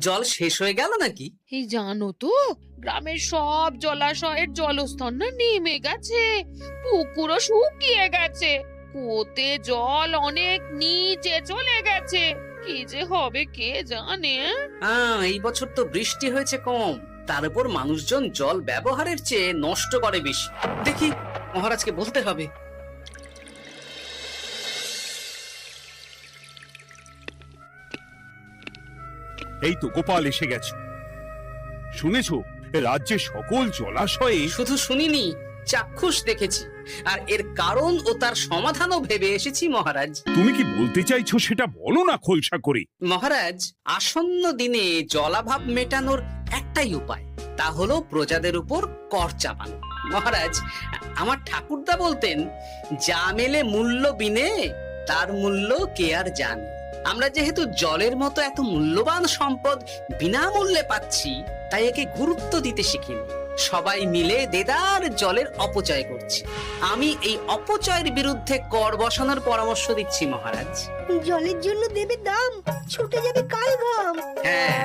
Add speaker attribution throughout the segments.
Speaker 1: জল শেষ হয়ে গেল নাকি?
Speaker 2: এই জানো তো, গ্রামের সব জলাশয়ের জলস্তর না নেমে গেছে, পুকুরও শুকিয়ে গেছে, কুয়োতে জল অনেক নিচে চলে গেছে। কি যে হবে কে জানে।
Speaker 1: এই বছর তো বৃষ্টি হয়েছে কম, তার উপর মানুষজন জল ব্যবহারের চেয়ে নষ্ট করে বেশি। দেখি, মহারাজকে বলতে হবে।
Speaker 3: এই তো গোপাল এসে গেছে। শুনেছো, রাজ্যের সকল জলাশয়ে
Speaker 1: শুধু শুনিনি, চাক্ষুষ দেখেছি, আর এর কারণ ও তার সমাধানও ভেবে এসেছি মহারাজ।
Speaker 3: তুমি কি বলতে চাইছো সেটা বলো না খোলসা করে।
Speaker 1: মহারাজ, আসন্ন দিনে জলাভাব মেটানোর একটাই উপায়, তা হলো প্রজাদের উপর কর চাপানো। মহারাজ, আমার ঠাকুরদা বলতেন, যা মেলে মূল্য বিনে তার মূল্য কে আর জানে। আমরা যেহেতু জলের মতো এত মূল্যবান সম্পদ বিনামূল্যে পাচ্ছি, তাই একে গুরুত্ব দিতে শিখিনি। সবাই মিলে দেদার জলের অপচয় করছে। আমি এই অপচয়ের বিরুদ্ধে কর বসানোর পরামর্শ দিচ্ছি মহারাজ।
Speaker 4: জলের জন্য দেবে দাম, ছুটে যাবে কাল ঘাম।
Speaker 1: হ্যাঁ,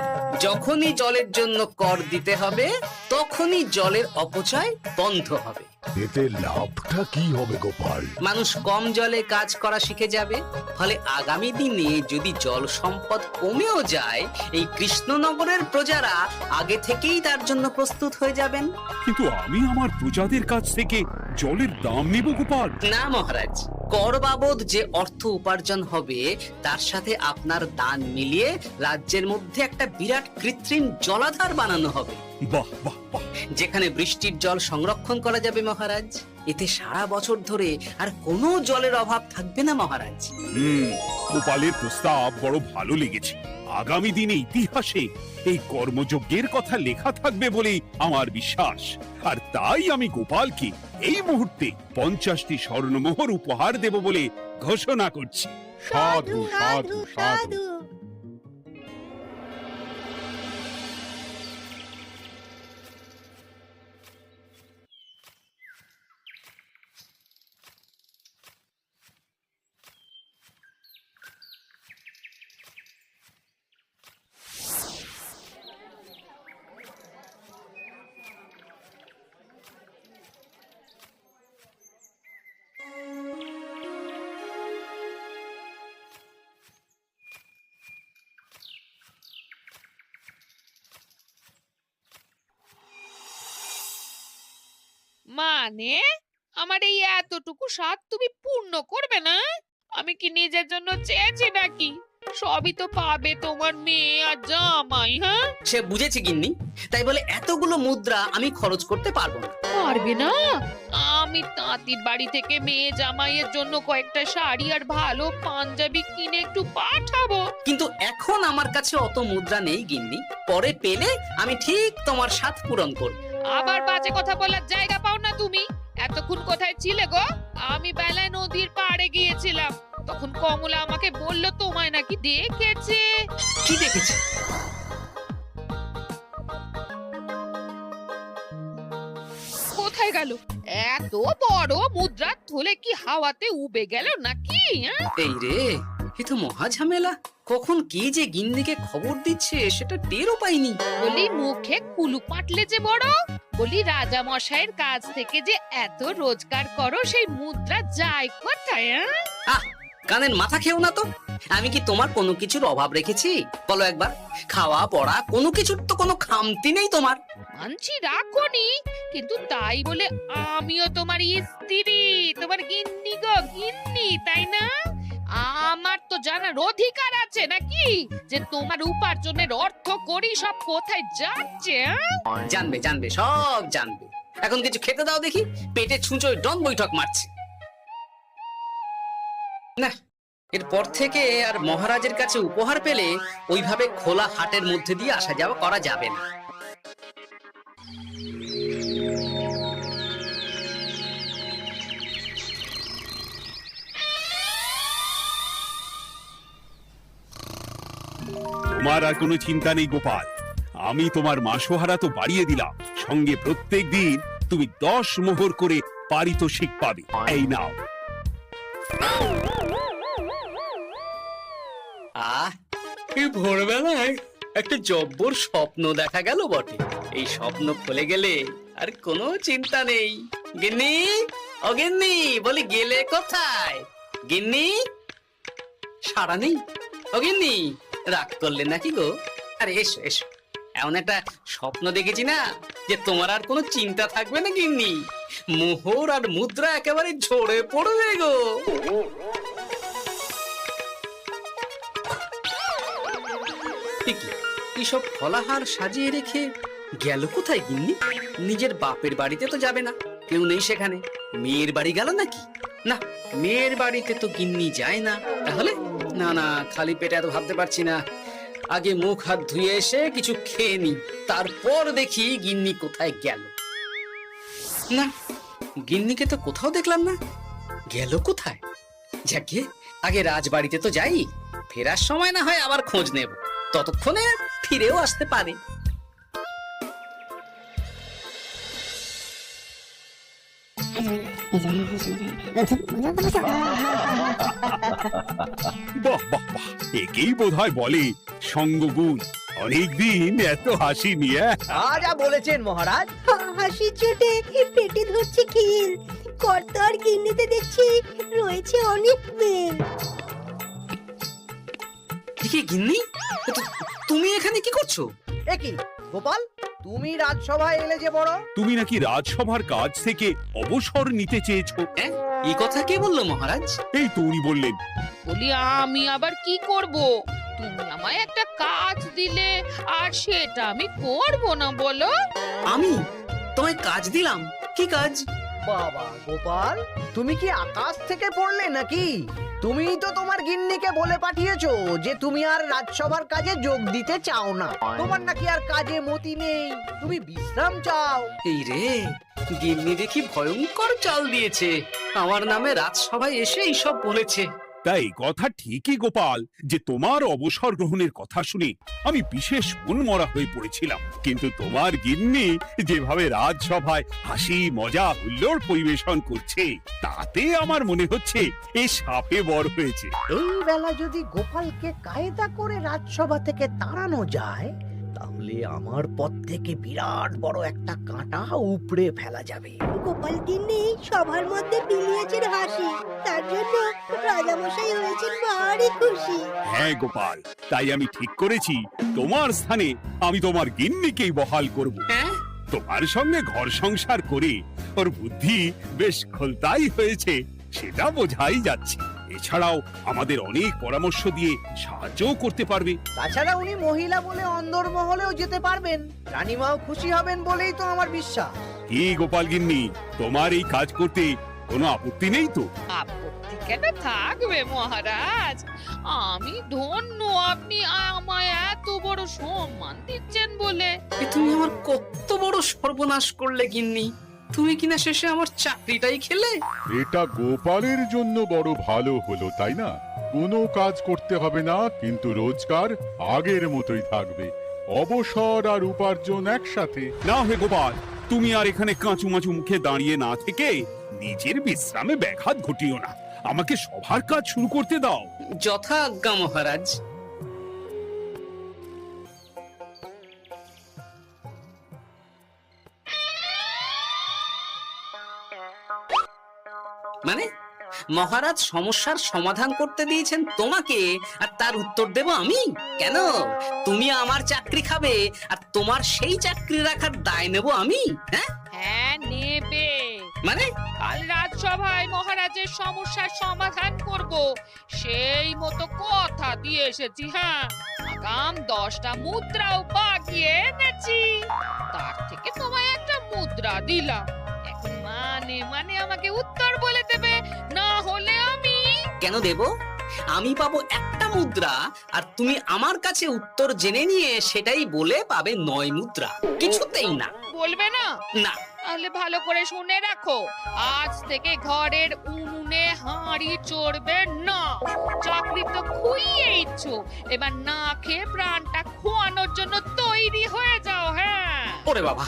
Speaker 1: যখনই জলের জন্য কর দিতে হবে, তখনই জলের অপচয় বন্ধ হবে।
Speaker 5: এতে লাভটা কি হবে গোপাল?
Speaker 1: মানুষ কম জলে কাজ করা শিখে যাবে, ফলে আগামী দিনে যদি জল সম্পদ কমেও যায়, এই কৃষ্ণনগরের প্রজারা আগে থেকেই তার জন্য প্রস্তুত হয়ে যাবেন।
Speaker 3: কিন্তু আমি আমার প্রজাদের কাছ থেকে জলের দাম নেব গোপাল?
Speaker 1: না মহারাজ, কর বাবদ যে অর্থ উপার্জন হবে, তার সাথে আপনার দান মিলিয়ে রাজ্যের মধ্যে একটা বিরাট কৃত্রিম জলাধার বানানো হবে।
Speaker 3: বাহ বাহ বাহ!
Speaker 1: যেখানে বৃষ্টির জল সংরক্ষণ করা যাবে মহারাজ। এতে সারা বছর ধরে আর কোনো জলের অভাব থাকবে না মহারাজ।
Speaker 3: গোপালের প্রস্তাব বড় ভালো লেগেছে। আগামী দিনে ইতিহাসে এই কর্মযজ্ঞের কথা লেখা থাকবে বলেই আমার বিশ্বাস। আর তাই আমি গোপালকে এই মুহূর্তে 50টি স্বর্ণমোহর উপহার দেব বলে ঘোষণা করছি। সাধু সাধু সাধু।
Speaker 2: মানে আমার এই এতটুকু স্বাদ তুমি পূর্ণ করবে না? আমি কি নিজের জন্য চেয়েছি নাকি? সবই তো পাবে তোমার মেয়ে আর জামাই। হ্যাঁ,
Speaker 1: সে বুঝেছি গিন্নি, তাই বলে এতগুলো মুদ্রা আমি খরচ করতে পারবো না।
Speaker 2: পারবে না? আমি তাঁতির বাড়ি থেকে মেয়ে জামাইয়ের জন্য কয়েকটা শাড়ি আর ভালো পাঞ্জাবি কিনে একটু পাঠাবো।
Speaker 1: কিন্তু এখন আমার কাছে অত মুদ্রা নেই গিন্নি, পরে পেলে আমি ঠিক তোমার স্বাদ পূরণ করব।
Speaker 2: আবার বাজে কথা বলার জায়গা পাও না তুমি। এতক্ষণ কোথায় ছিলে গো? আমি বেলায় নদীর পাড়ে গিয়েছিলাম, তখন কমলা আমাকে বলল তোমায় নাকি দেখেছে।
Speaker 1: কি দেখেছি?
Speaker 2: কোথায় গেল? এত বড় মুদ্রা থলে কি হাওয়াতে উবে গেল নাকি?
Speaker 1: এই রে, এ তো মহা ঝামেলা। কখন কে যে গিন্নিকে খবর দিচ্ছে সেটা টেরও পাইনি।
Speaker 2: বলি মুখে কুলু পাটলে যে বড়, বলি রাজা মশাইয়ের কাছ থেকে যে এত রোজগার করো, সেই মুদ্রা যায় কোথায়?
Speaker 1: কানের মাথা খেও না তো। আমি কি তোমার কোনো কিছুর অভাব রেখেছি? বলো একবার। খাওয়া পড়া কোনো কিছুর তো কোনো খামতি নেই তোমার।
Speaker 2: মানছি রাখোনি, কিন্তু তাই বলে আমিও তোমার স্ত্রী, তোমার গিন্নি গো, গিন্নি, তাই না? আমার তো জানার অধিকার আছে নাকি যে তোমার উপার্জনের অর্থ করি সব কোথায় যাচ্ছে?
Speaker 1: জানবে জানবে, সব জানবে। এখন কিছু খেতে দাও দেখি, পেটে ছুঁচোয় ডন বৈঠক মারছে। না, এরপর থেকে আর মহারাজের কাছে উপহার পেলে ওইভাবে খোলা হাটের মধ্যে দিয়ে আসা যাওয়া করা যাবে না।
Speaker 3: তোমার আর কোনো চিন্তা নেই গোপাল। আমি তোমার মাসোহারা তো বাড়িয়ে দিলাম, সঙ্গে প্রত্যেক দিন তুমি 10 মোহর করে পারিতোষিক পাবে। এই নাও।
Speaker 1: এই ভোরবেলায় একটা জব্বর স্বপ্ন দেখা গেল বটে। এই স্বপ্ন খুলে গেলে আর কোনো চিন্তা নেই। গিন্নি, ও গিন্নি, বলি গেলে কোথায়? গিন্নি, সারা নেই। ও গিন্নি, রাগ করলে নাকি গো? আরে এসো এসো, এমন একটা স্বপ্ন দেখেছি না যে তোমার আর কোনো চিন্তা থাকবে না গিন্নি। মোহর আর মুদ্রা একেবারে ঝরে পড়বে গো। এইসব ফলাহার সাজিয়ে রেখে গেল কোথায় গিন্নি? নিজের বাপের বাড়িতে তো যাবে না, কেউ নেই সেখানে। মেয়ের বাড়ি গেল নাকি? না, মেয়ের বাড়িতে তো গিন্নি যায় না। তাহলে না না, খালি পেটে এত ভাবতে পারছি না। আগে মুখ হাত ধুয়ে এসে কিছু খেয়ে নি, তারপর দেখি গিন্নি কোথায় গেল। না, গিন্নিকে তো কোথাও দেখলাম না। গেল কোথায়? যাকে আগে রাজবাড়িতে তো যাই, ফেরার সময় না হয় আবার খোঁজ নেব, ততক্ষণে ফিরেও আসতে পারে।
Speaker 3: বাহ বাহ বাহ, একেই বোধহয় বলে সঙ্গগুণ। অনেকদিন এত হাসি নিয়ে।
Speaker 6: যা বলেছেন মহারাজ।
Speaker 4: হাসির চোটে পেটে ধরছে খিল। কর্তা আর গিন্নিতে দেখছি রয়েছে অনেক প্রেম।
Speaker 1: কি গিন্নি, তুমি এখানে কি করছো?
Speaker 6: একই গোপাল, তুমি রাজসভায় এলে যে বড়।
Speaker 3: তুমি নাকি রাজসভার কাজ থেকে অবসর নিতে চেয়েছো?
Speaker 1: এই কথা কে বললো মহারাজ?
Speaker 3: এই তো উনি বললেন।
Speaker 2: বলি আমি আবার কি করব? তুমি আমায় একটা কাজ দিলে আর সেটা আমি করব না বলো?
Speaker 1: আমি তোমায় কাজ দিলাম? কি কাজ?
Speaker 6: বাবা গোপাল, তুমি কি আকাশ থেকে পড়লে নাকি? তুমি তো তোমার গিন্নিকে বলে পাঠিয়েছো যে তুমি আর রাজসভার কাজে যোগ দিতে চাও না। তোমার নাকি আর কাজে মতি নেই, তুমি বিশ্রাম চাও।
Speaker 1: এই রে, গিন্নি দেখি ভয়ঙ্কর চাল দিয়েছে। আমার নামে রাজসভায় এসে এইসব বলেছে।
Speaker 3: তাই কথা ঠিকই গোপাল, যে তোমার অবসর গ্রহণের কথা শুনে আমি বিশেষ মনমরা হয়ে পড়েছিলাম। কিন্তু তোমার গিন্নি যেভাবে রাজসভায় হাসি মজা হুল্লোড় পরিবেশন করছে, তাতে আমার মনে হচ্ছে এ সাপে বর হয়েছে।
Speaker 6: এই বেলা যদি গোপালকে কায়দা করে রাজসভা থেকে তাড়ানো যায়, তাহলে আমার পথ থেকে বিরাট বড় একটা কাঁটা উপড়ে ফেলা যাবে।
Speaker 4: গোপাল গিন্নি সবার মধ্যে বিলিয়েছেন হাসি, তার জন্য রাজামশাই হয়েছেন ভারী খুশি।
Speaker 3: হ্যাঁ গোপাল, তাই আমি ঠিক করেছি তোমার স্থানে আমি তোমার গিন্নিকেই বহাল করব।
Speaker 1: হ্যাঁ,
Speaker 3: তোমার সঙ্গে ঘর সংসার করে ওর বুদ্ধি বেশ খোলতাই হয়েছে, সেটা বোঝাই যাচ্ছে। এছাড়াও আমাদের অনেক পরামর্শ দিয়ে সাহায্যও করতে পারবে।
Speaker 6: তাছাড়া উনি মহিলা বলে অন্দরমহলেও যেতে পারবেন, রানীমাও খুশি হবেন বলেই তো আমার বিশ্বাস।
Speaker 3: কি গোপাল গিন্নি, তোমার এই কাজ করতে কোনো আপত্তি নেই তো?
Speaker 2: আপত্তি কেন থাকবে মহারাজ? আমি ধন্য আপনি আমায় এত বড় সম্মান দিচ্ছেন বলে।
Speaker 1: তুমি আমার কত বড় সর্বনাশ করলে গিন্নি। তুমি কিনা শেষে আমার চাকরিটাই খেলে।
Speaker 5: এটা গোপালের জন্য বড় ভালো হলো, তাই না? কোনো কাজ করতে হবে না, কিন্তু রোজগার আগের মতোই থাকবে। অবসর আর উপার্জন একসাথে।
Speaker 3: না হে গোপাল, তুমি আর এখানে কাঁচু মাচু মুখে দাঁড়িয়ে না থেকে নিজের বিশ্রামে ব্যাঘাত ঘটিও না। আমাকে সবার কাজ শুরু করতে দাও।
Speaker 1: যথা আজ্ঞা মহারাজ। মানে মহারাজ সমস্যার সমাধান করতে দিয়েছেন তোমাকে, আর তার উত্তর দেব আমি? কেন? তুমি আমার চাকরি খাবে আর তোমার সেই চাকরি রাখার দায় নেব আমি? হ্যাঁ
Speaker 2: হ্যাঁ নেবে।
Speaker 1: মানে
Speaker 2: কাল রাজসভায় মহারাজের সমস্যার সমাধান করব, সেই মতো কথা দিয়ে এসেছি। হ্যাঁ, আগাম 10টা মুদ্রাও বাগিয়ে এনেছি। তার থেকে তোমায় একটা মুদ্রা দিলাম। এখন মানে মানে আমাকে উত্তর বলে দেবে, না হলে আমি।
Speaker 1: কেন দেব? আমি পাবো একটা মুদ্রা, আর তুমি আমার কাছে উত্তর জেনে নিয়ে সেটাই বলে পাবে 9 মুদ্রা। কিছুতেই না।
Speaker 2: বলবে না?
Speaker 1: না।
Speaker 2: তাহলে ভালো করে শুনে রাখো, আজ থেকে ঘরের উনুনে হাঁড়ি চড়বে না। চাকরি তো খুইয়েইছো, এবার না খেয়ে প্রাণটা খোয়ানোর জন্য তৈরি হয়ে যাও। হ্যাঁ।
Speaker 1: ওরে বাবা,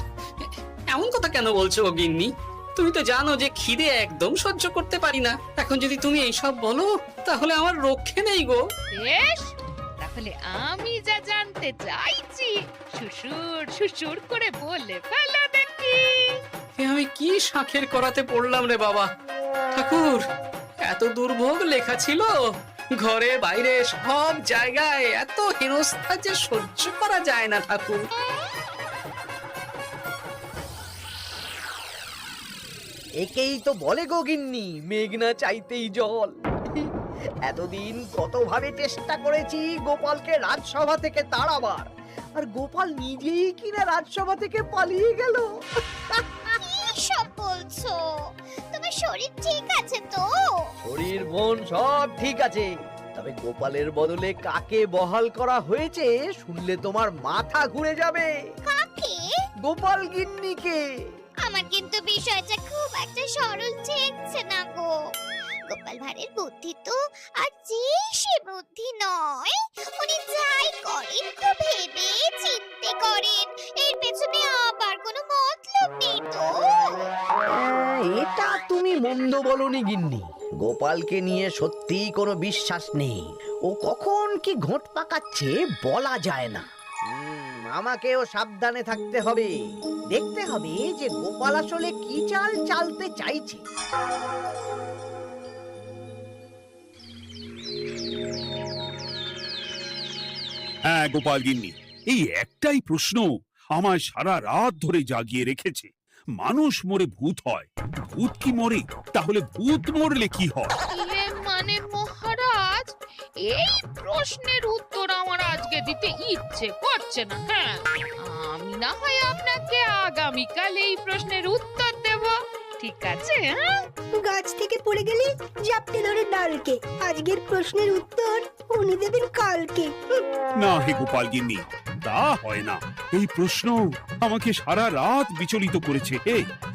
Speaker 1: এমন কথা কেন বলছো গো গিন্নি? তুমি তো জানো যে খিদে একদম সহ্য করতে পারি না। এখন যদি তুমি এইসব বলো, তাহলে আমার রক্ষে নেই গো।
Speaker 2: বেশ, তা তাহলে আমি যা জানতে চাইছি সুসুর সুসুর করে বলে ফেলো দেখি।
Speaker 1: এ আমি কি শাঁখের করাতে পড়লাম রে বাবা! ঠাকুর, এত দুর্ভোগ লেখা ছিল, ঘরে বাইরে সব জায়গায় এত হেনস্থা যে সহ্য করা যায় না ঠাকুর।
Speaker 6: একেই তো বলে গো গিন্নি, মেঘ না চাইতেই জল। এতদিন কতভাবে চেষ্টা করেছি গোপালকে রাজসভা থেকে তাড়াবার, আর গোপাল নিজেই কিনা রাজসভা থেকে পালিয়ে গেল।
Speaker 7: কি সব বলছো? তোমার শরীর ঠিক আছে তো?
Speaker 6: শরীর মন সব ঠিক আছে, তবে গোপালের বদলে কাকে বহাল করা হয়েছে শুনলে তোমার মাথা ঘুরে যাবে।
Speaker 7: কাকে?
Speaker 6: গোপাল গিন্নিকে।
Speaker 7: আমার কিন্তু বিষয়টা খুব একটা সরল ঠেকছে না গো। গোপাল ভাঁড়ের বুদ্ধি তো আর যে সে বুদ্ধি নয়। উনি যাই করেন খুব ভেবে চিন্তে করেন, এর পেছনে আবার কোনো মতলব নেই তো।
Speaker 6: এটা তুমি মন্দ বলনি গিন্নি। গোপালকে নিয়ে সত্যিই কোনো বিশ্বাস নেই। ও কখন কি ঘোট পাকাচ্ছে বলা যায় না। আমাকেও সাবধানে থাকতে হবে। দেখতে হবে যে গোপাল আসলে কি চাল চালতে চাইছে।
Speaker 3: হ্যাঁ গোপাল গিন্নি, এই একটাই প্রশ্ন আমায় সারা রাত ধরে জাগিয়ে রেখেছে। মানুষ মরে ভূত হয়, ভূত কি মরে? তাহলে ভূত মরলে কি হয়?
Speaker 2: মানে মহারাজ, এই প্রশ্নের উত্তর আমার আজকে দিতে ইচ্ছে করছে না। হ্যাঁ, আমি না হয় আপনাকে আগামীকাল এই প্রশ্নের উত্তর দেব, ঠিক আছে? হ্যাঁ,
Speaker 4: গাছ থেকে পড়ে গেলে জাপটে ধরে ডালকে। আজকের প্রশ্নের উত্তর উনি দেবেন কালকে।
Speaker 3: না হে গোপাল গিন্নি, তা হয় না। এই প্রশ্ন আমাকে সারা রাত বিচলিত করেছে।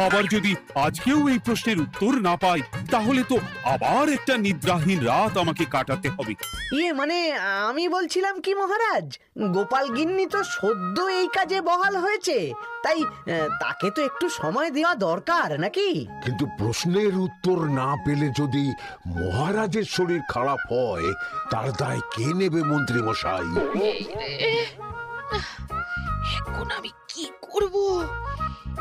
Speaker 3: আবার যদি আজকেও এই প্রশ্নের উত্তর না পাই, তাহলে তো আবার একটা নিদ্রাহীন রাত আমাকে কাটাতে হবে।
Speaker 6: মানে আমি বলছিলাম কি মহারাজ, গোপাল গিন্নি তো সদ্য এই কাজে বহাল হয়েছে, তাই তাকে তো একটু সময় দেওয়া দরকার নাকি?
Speaker 8: কিন্তু প্রশ্নের উত্তর না পেলে যদি মহারাজের শরীর খারাপ হয়, তার দায় কে নেবে মন্ত্রী মশাই?
Speaker 2: এই রে, এখন আমি কি করব?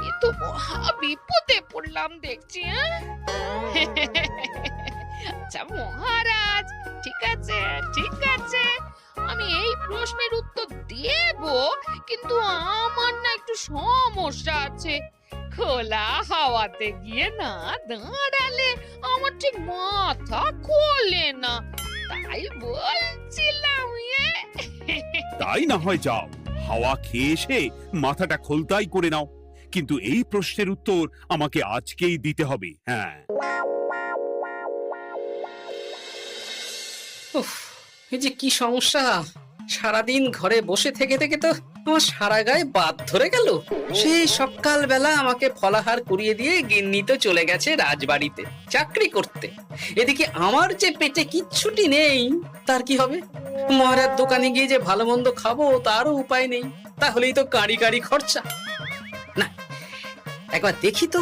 Speaker 2: এ তো মহা বিপদে পড়লাম দেখছি। আচ্ছা মহারাজ, ঠিক আছে ঠিক আছে, আমি এই প্রশ্নের উত্তর দেব, কিন্তু আমার না একটু সমস্যা আছে। খোলা হাওয়াতে গিয়ে না দাঁড়ালে আমার ঠিক মাথা খোলে না, তাই বলছিলাম।
Speaker 3: তাই না হয় যাও, হাওয়া খেয়ে এসে মাথাটা খোলতাই করে নাও, কিন্তু এই প্রশ্নের উত্তর আমাকে আজকেই দিতে হবে। হ্যাঁ,
Speaker 1: উফ, এই যে কি সমস্যা! সারাদিন ঘরে বসে থেকে থেকে তো আমার সারা গায়ে বাদ ধরে গেল। সেই সকালবেলা আমাকে ফলাহার করিয়ে দিয়ে গিন্নি তো চলে গেছে রাজবাড়িতে চাকরি করতে। এদিকে আমার যে পেটে কিচ্ছুটি নেই, তার কি হবে? মহারাজ দোকানে গিয়ে যে ভালো মন্দ খাবো তারও উপায় নেই। তাহলেই তো কাঁড়ি কাঁড়ি খরচা। না, একবার দেখি তো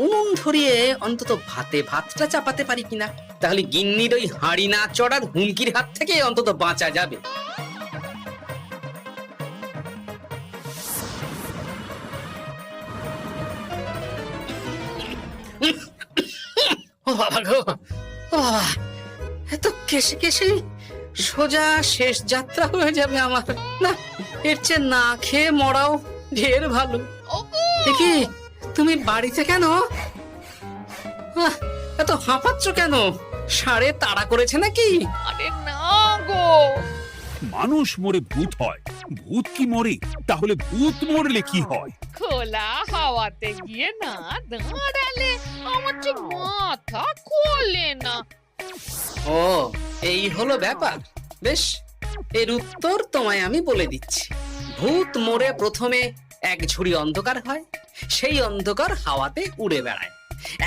Speaker 1: উনুন ধরিয়ে অন্তত ভাতটা চাপাতে পারি কিনা। তাহলে গিন্নির ওই হাঁড়ি না চড়ার হুমকির হাত থেকে অন্তত বাঁচা যাবে। ও বাবা গো, ও বাবা, এত কেসে কেসে সোজা শেষ যাত্রা হয়ে যাবে আমার। না, এর চেয়ে না খেয়ে মরাও ঢের ভালো। দেখি তুমি বাড়িতে কেন? এত হাঁপাচ্ছ কেন? ষাঁড়ে তাড়া করেছে নাকি?
Speaker 2: আরে না গো,
Speaker 3: মানুষ মরে ভূত হয়, ভূত কি মরে? তাহলে ভূত মরলে কি হয়?
Speaker 2: খোলা হাওয়াতে গিয়ে না দাঁড়ালে আমার ঠিক মাথা খোলে না।
Speaker 1: ও, এই হলো ব্যাপার। বেশ, এর উত্তর তোমায় আমি বলে দিচ্ছি। ভূত মরে প্রথমে এক ঝুড়ি অন্ধকার হয়, সেই অন্ধকার হাওয়াতে উড়ে বেড়ায়।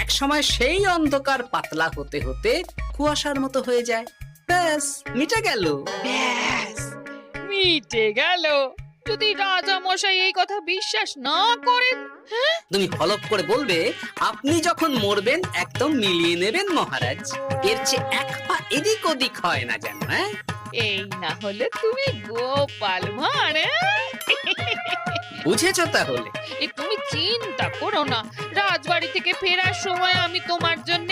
Speaker 1: এক সময় সেই অন্ধকার পাতলা হতে হতে কুয়াশার মতো হয়ে যায়। ব্যাস, মিটে গেল।
Speaker 2: ব্যাস, মিটে গেল। যদি রাজা মশাই এই কথা বিশ্বাস না করেন,
Speaker 1: তুমি হলপ করে বলবে আপনি যখন মরবেন একদম মিলিয়ে নেবেন মহারাজ। এর চেয়ে এক পা এদিক ওদিক হয় না যেন। হ্যাঁ,
Speaker 2: এই না হলে তুমি গোপাল ভাঁড়,
Speaker 1: বুঝেছো তাহলে?
Speaker 2: তুমি চিন্তা করো না, রাজবাড়ি থেকে ফেরার সময় আমি তোমার জন্য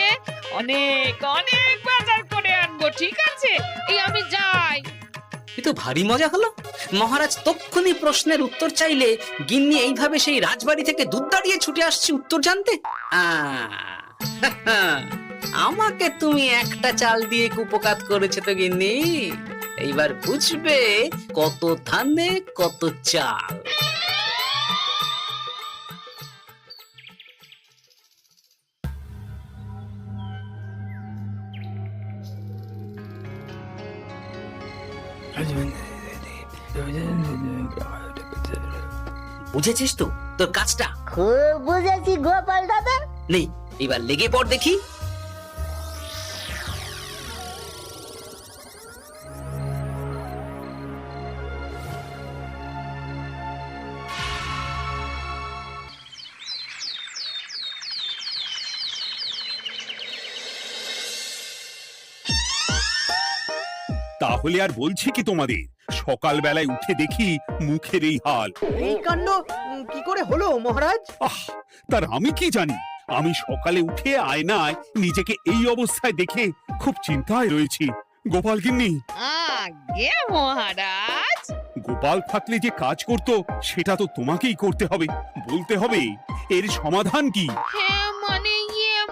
Speaker 2: অনেক অনেক বাজার করে আনবো, ঠিক আছে? এই আমি যাই।
Speaker 1: এ তো ভারী মজা হলো। মহারাজ তক্ষুনি প্রশ্নের উত্তর চাইলে গিন্নি এইভাবে সেই রাজবাড়ি থেকে দুধ দাঁড়িয়ে ছুটে আসছে উত্তর জানতে। আমাকে তুমি একটা চাল দিয়ে কুপকাত করেছে তো গিন্নি। এইবার বুঝবে কত ধানে কত চাল। বুঝেছিস তো তোর কাজটা?
Speaker 4: খুব বুঝেছি গোপাল দাদা।
Speaker 1: নেই, এবার লেগে পড় দেখি।
Speaker 3: তাহলে আর বলছি কি তোমাদের, সকাল বেলায় উঠে দেখি মুখের এই হাল।
Speaker 6: এই কাণ্ড কি করে হলো মহারাজ?
Speaker 3: আহ, তার আমি কি জানি। আমি সকালে উঠে আয়নায় নিজেকে এই অবস্থায় দেখে খুব চিন্তায় রয়েছি। গোপাল গিন্নি,
Speaker 2: আগে মহারাজ,
Speaker 3: গোপাল থাকলে যে কাজ করতো সেটা তো তোমাকেই করতে হবে, বলতে হবে এর সমাধান কি।
Speaker 2: হ্যাঁ মানে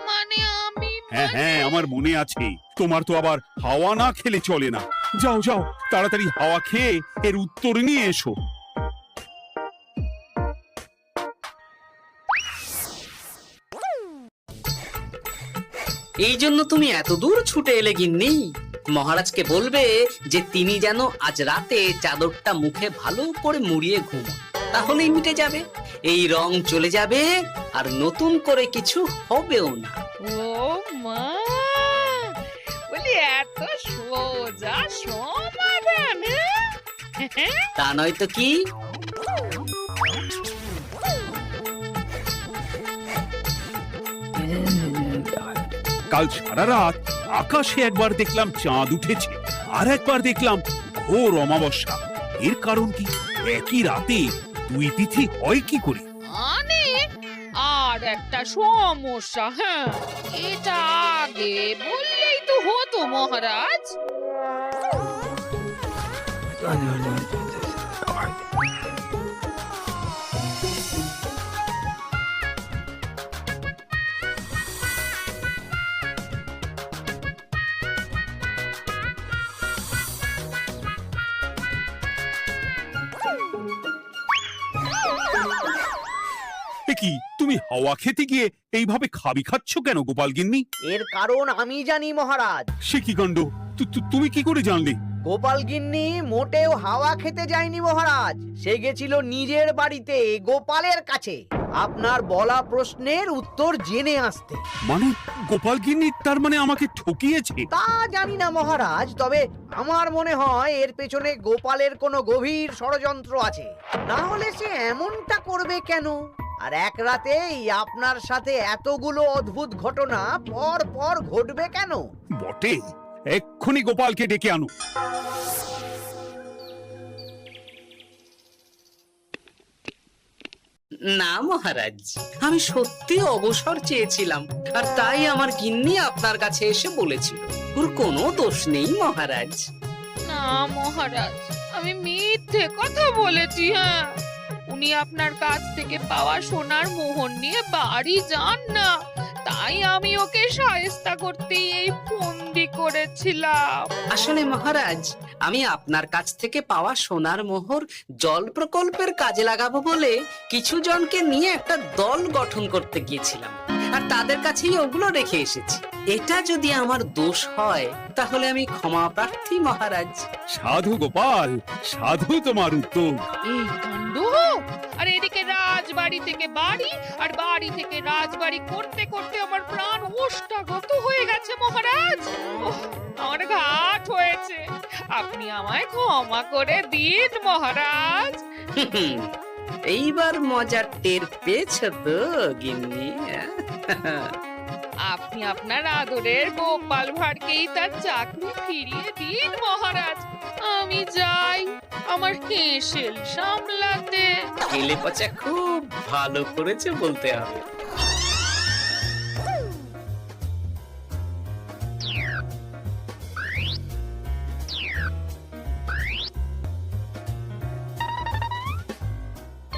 Speaker 2: মানে আমি
Speaker 3: হ্যাঁ হ্যাঁ, আমার মনে আছে। তোমার তো আবার হাওয়া না খেলে চলে না। যাও যাও, তাড়াতাড়ি হাওয়া খেয়ে এর উত্তর নিয়ে এসো।
Speaker 1: এই জন্য তুমি এত দূর ছুটে এলে গিন্নি? মহারাজকে বলবে যে তিনি যেন আজ রাতে চাদরটা মুখে ভালো করে মুড়িয়ে ঘুমোন, তাহলেই মিটে যাবে। এই রং চলে যাবে আর নতুন করে কিছু হবেও না।
Speaker 2: ও মা, বলি এত সোজা সমাধান?
Speaker 1: তা নয় তো কি?
Speaker 3: কাল সারা রাত আকাশে একবার দেখলাম চাঁদ উঠেছে, আর একবার দেখলাম ঘোর অমাবস্যা। এর কারণ কি? একই রাতে দুই তিথি হয় কি করে?
Speaker 2: মানে আর একটা সমস্যা, হ্যাঁ, এটা আগে বললেই তো হতো মহারাজ।
Speaker 3: এ কি, তুমি হাওয়া খেতে গিয়ে এইভাবে খাবি খাচ্ছ কেন গোপাল গিন্নি?
Speaker 6: এর কারণ আমি জানি মহারাজ।
Speaker 3: সে কি কাণ্ড! তুমি কি করে জানলে?
Speaker 6: গোপাল গিন্নি মোটেও হাওয়া খেতে যায়নি মহারাজ, সে গেছিল নিজের বাড়িতে গোপালের কাছে আপনার বলা প্রশ্নের উত্তর জেনে আসতে।
Speaker 3: মানে গোপাল গিন্নি তার মানে আমাকে ঠকিয়েছে?
Speaker 6: তা জানি না মহারাজ, তবে আমার মনে হয় এর পেছনে গোপালের কোনো গভীর ষড়যন্ত্র আছে, না হলে সে এমনটা করবে কেন? আর এক রাতেই আপনার সাথে এতগুলো অদ্ভুত ঘটনা পর পর ঘটবে কেন?
Speaker 3: বটে, এক্ষুনি গোপালকে ডেকে আনো।
Speaker 1: না মহারাজ, আমি সত্যি অবসর চেয়েছিলাম, আর তাই আমার গিন্নি আপনার কাছে এসে বলেছিল। ওর কোনো দোষ নেই মহারাজ।
Speaker 2: না মহারাজ, আমি মিথ্যে কথা বলেছি। হ্যাঁ, উনি আপনার কাছ থেকে পাওয়া সোনার মোহর নিয়ে বাড়ি যান না, তাই আমি ওকে শায়েস্তা করতে এই ফন্দি করেছিলাম।
Speaker 1: আসলে মহারাজ, আমি আপনার কাছ থেকে পাওয়া সোনার মোহর জল প্রকল্পের কাজে লাগাবো বলে কিছু জনকে নিয়ে একটা দল গঠন করতে গিয়েছিলাম, আর তাদের কাছেই ওগুলো রেখে এসেছি। এটা যদি আমার দোষ হয় তাহলে আমি ক্ষমা প্রার্থী মহারাজ।
Speaker 3: সাধু গোপাল, সাধু তোমার উত্তর।
Speaker 2: এই কাণ্ড! আর এদিকে রাজবাড়ি থেকে বাড়ি, আর বাড়ি থেকে রাজবাড়ি করতে করতে আমার প্রাণ ওষ্ঠাগত হয়ে গেছে মহারাজ। ওহ, আমার ঘাট হয়েছে, আপনি আমায় ক্ষমা করে দিন মহারাজ।
Speaker 1: এইবার মজার টের পেয়েছ তো গিন্নি?
Speaker 2: আপনি আপনার আদরের গোপাল ভাঁড়কেই তার চাকরি ফিরিয়ে দিন মহারাজ। আমি যাই আমার হেসেল সামলাতে।
Speaker 1: কেলে পচা খুব ভালো করেছে বলতে হবে।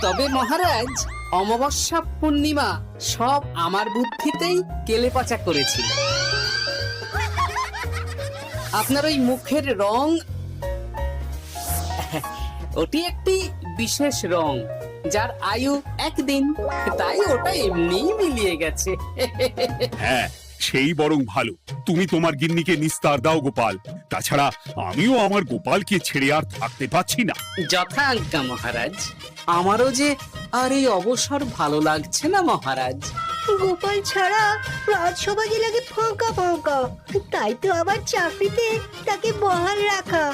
Speaker 1: তবে মহারাজ, অমাবস্যা পূর্ণিমা সব আমার বুদ্ধিতেই কেলেপচা করেছিল। আপনার ওই মুখের রং, ওটি একটি বিশেষ রং যার আয়ু একদিন, তাই ওটা এমনিই মিলিয়ে গেছে।
Speaker 3: হ্যাঁ, সেই বরং ভালো। তুমি তোমার গিন্নিকে নিস্তার দাও গোপাল। তাছাড়া আমিও আমার গোপালকে ছেড়ে আর থাকতে পারছি না।
Speaker 1: যথা আজ্ঞা মহারাজ। আমারও যে আর এই অবসর ভালো লাগছে না মহারাজ।
Speaker 4: গোপাল ছাড়া রাজসভা যে লাগে ফাঁকা ফাঁকা, তাই তো আবার চাকরিতে তাকে বহাল রাখা।